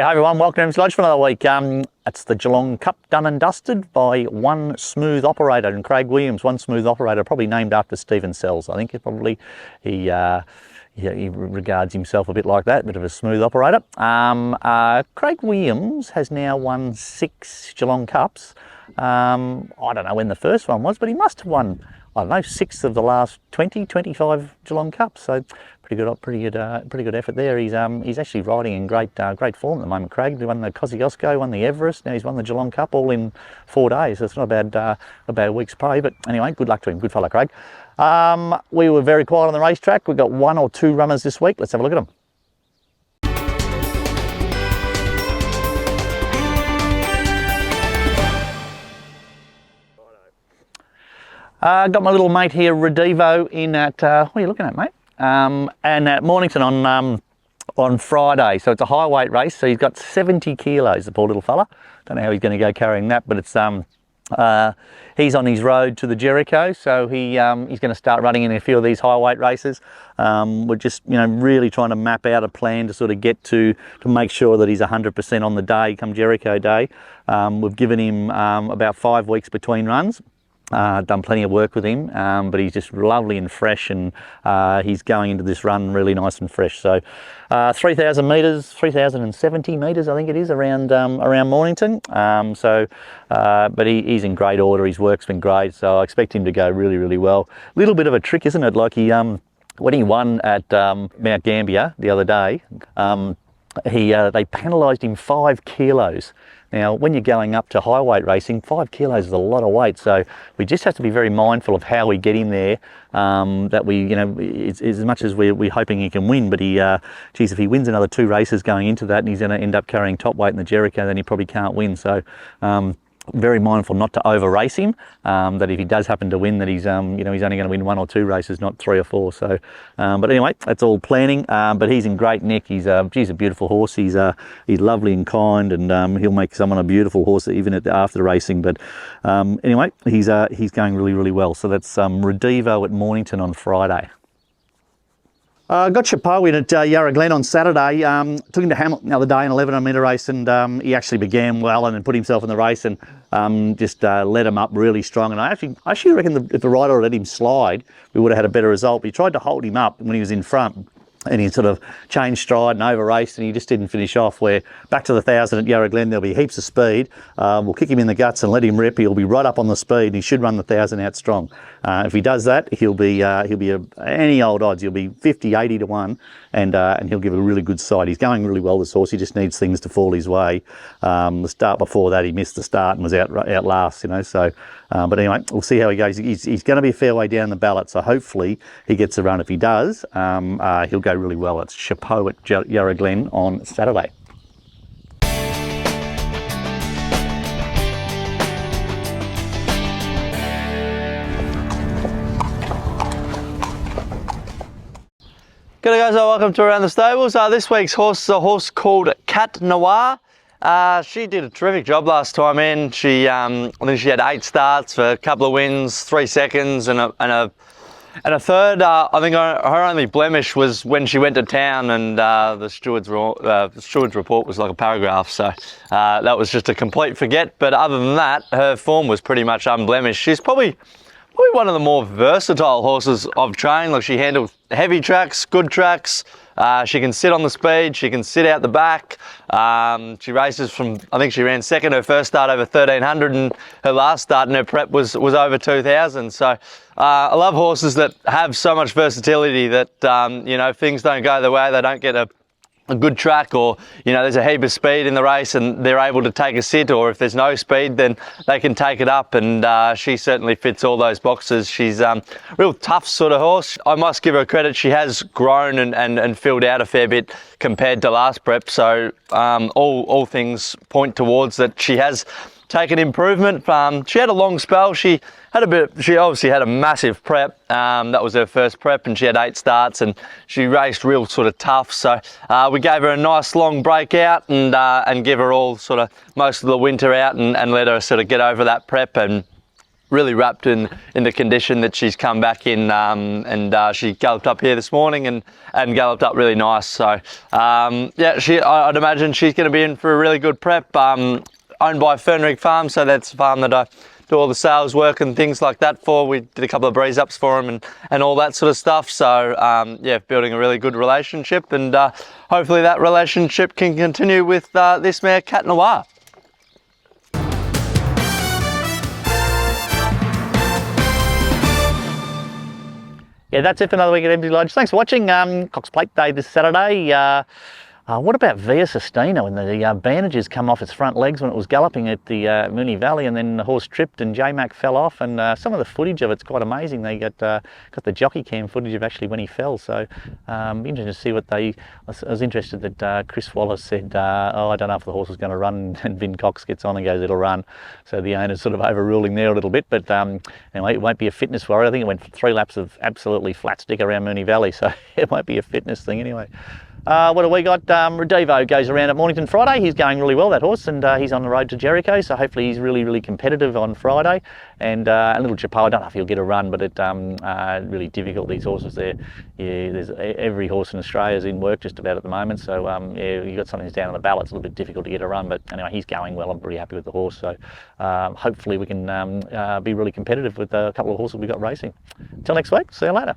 Yeah, hi everyone, welcome to MC Lodge for another week. It's the Geelong Cup done and dusted by One Smooth Operator, and Craig Williams, One Smooth Operator, probably named after Stephen Sells. I think he regards himself a bit like that, a bit of a smooth operator. Craig Williams has now won 6 Geelong Cups. I don't know when the first one was, but he must have won, I don't know, 6 of the last 25 Geelong Cups. So pretty good effort there. He's actually riding in great form at the moment. Craig, he won the Kosciuszko, won the Everest, now he's won the Geelong Cup all in 4 days. So it's not a bad week's pay. But anyway, good luck to him. Good fella, Craig. We were very quiet on the racetrack. We've got 1 or 2 runners this week. Let's have a look at them. Got my little mate here, Redivo, in at, what are you looking at, mate? And at Mornington on Friday. So it's a high weight race. So he's got 70 kilos, the poor little fella. Don't know how he's going to go carrying that, but it's he's on his road to the Jericho. So he's going to start running in a few of these high weight races. We're just really trying to map out a plan to sort of get to make sure that he's 100% on the day come Jericho Day. We've given him about 5 weeks between runs. Done plenty of work with him, but he's just lovely and fresh, and he's going into this run really nice and fresh. So 3,000 metres, 3,070 metres I think it is around Mornington. But he's in great order. His work's been great, so I expect him to go really, really well. Little bit of a trick, isn't it? Like when he won at Mount Gambier the other day, they penalised him 5 kilos. Now, when you're going up to high weight racing, 5 kilos is a lot of weight. So we just have to be very mindful of how we get him there. That we, it's as much as we're hoping he can win, but if he wins another 2 races going into that, and he's going to end up carrying top weight in the Jericho, then he probably can't win. So very mindful not to over race him. That if he does happen to win, that he's he's only going to win 1 or 2 races, not 3 or 4. So, but anyway, that's all planning. But he's in great nick. He's a beautiful horse. He's lovely and kind, and he'll make someone a beautiful horse even after the racing. But anyway, he's going really, really well. So that's Redivo at Mornington on Friday. Got Chapeau in at Yarra Glen on Saturday. Took him to Hamilton the other day in an 1100 metre race, and he actually began well and then put himself in the race and just led him up really strong. And I actually reckon if the rider had let him slide, we would have had a better result. But he tried to hold him up when he was in front, and he sort of changed stride and over raced, and he just didn't finish off. Where back to the 1000 at Yarra Glen, there'll be heaps of speed. We'll kick him in the guts and let him rip. He'll be right up on the speed, and he should run the 1000 out strong. If he does that, he'll be any old odds. He'll be 50, 80 to 1, and he'll give a really good sight. He's going really well, this horse. He just needs things to fall his way. The start before that, he missed the start and was out last. So. But anyway, we'll see how he goes. He's going to be a fair way down the ballot, so hopefully he gets a run. If he does, he'll go really well. It's Chapeau at Yarra Glen on Saturday. G'day guys, welcome to Around the Stables. This week's horse is a horse called Cat Noir. She did a terrific job last time in. I think she had 8 starts for a couple of wins, 3 seconds and a third. I think her only blemish was when she went to town, and the steward's report was like a paragraph. So that was just a complete forget. But other than that, her form was pretty much unblemished. She's probably one of the more versatile horses I've trained. Like, she handles heavy tracks, good tracks. She can sit on the speed, she can sit out the back. She races from, I think she ran second her first start over 1300, and her last start in her prep was over 2000. So I love horses that have so much versatility that, if things don't go their way, they don't get a good track, or there's a heap of speed in the race and they're able to take a sit, or if there's no speed then they can take it up, and she certainly fits all those boxes. She's a real tough sort of horse. I must give her credit, she has grown and filled out a fair bit compared to last prep, so all things point towards that she has taken improvement. She had a long spell. She obviously had a massive prep. That was her first prep, and she had 8 starts, and she raced real sort of tough. So we gave her a nice long break out and give her all sort of most of the winter out and let her sort of get over that prep. And really wrapped in the condition that she's come back in, and she galloped up here this morning and galloped up really nice. So yeah, I'd imagine she's going to be in for a really good prep. Owned by Fernrig Farm, so that's a farm that I do all the sales work and things like that for. We did a couple of breeze ups for them and all that sort of stuff. So yeah, building a really good relationship, and hopefully that relationship can continue with this mare, Cat Noir. Yeah, that's it for another week at MG Lodge. Thanks for watching. Cox Plate Day this Saturday. What about Via Sistina when the bandages come off its front legs when it was galloping at the Moonee Valley, and then the horse tripped and J-Mac fell off, and some of the footage of it's quite amazing. They got the jockey cam footage of actually when he fell, so be interesting to see what they... I was interested that Chris Wallace said, oh, I don't know if the horse was going to run, and Vin Cox gets on and goes, it'll run. So the owner's sort of overruling there a little bit, but anyway, it won't be a fitness worry. I think it went 3 laps of absolutely flat stick around Moonee Valley, so it won't be a fitness thing anyway. What do we got? Redivo goes around at Mornington Friday. He's going really well, that horse, and he's on the road to Jericho, so hopefully he's really, really competitive on Friday. And a little Chapeau, I don't know if he'll get a run, but it's really difficult, these horses there. Yeah, there's every horse in Australia is in work just about at the moment, so yeah, you've got something that's down on the ballot, it's a little bit difficult to get a run, but anyway, he's going well. I'm pretty happy with the horse, so hopefully we can be really competitive with a couple of horses we've got racing. Until next week, see you later.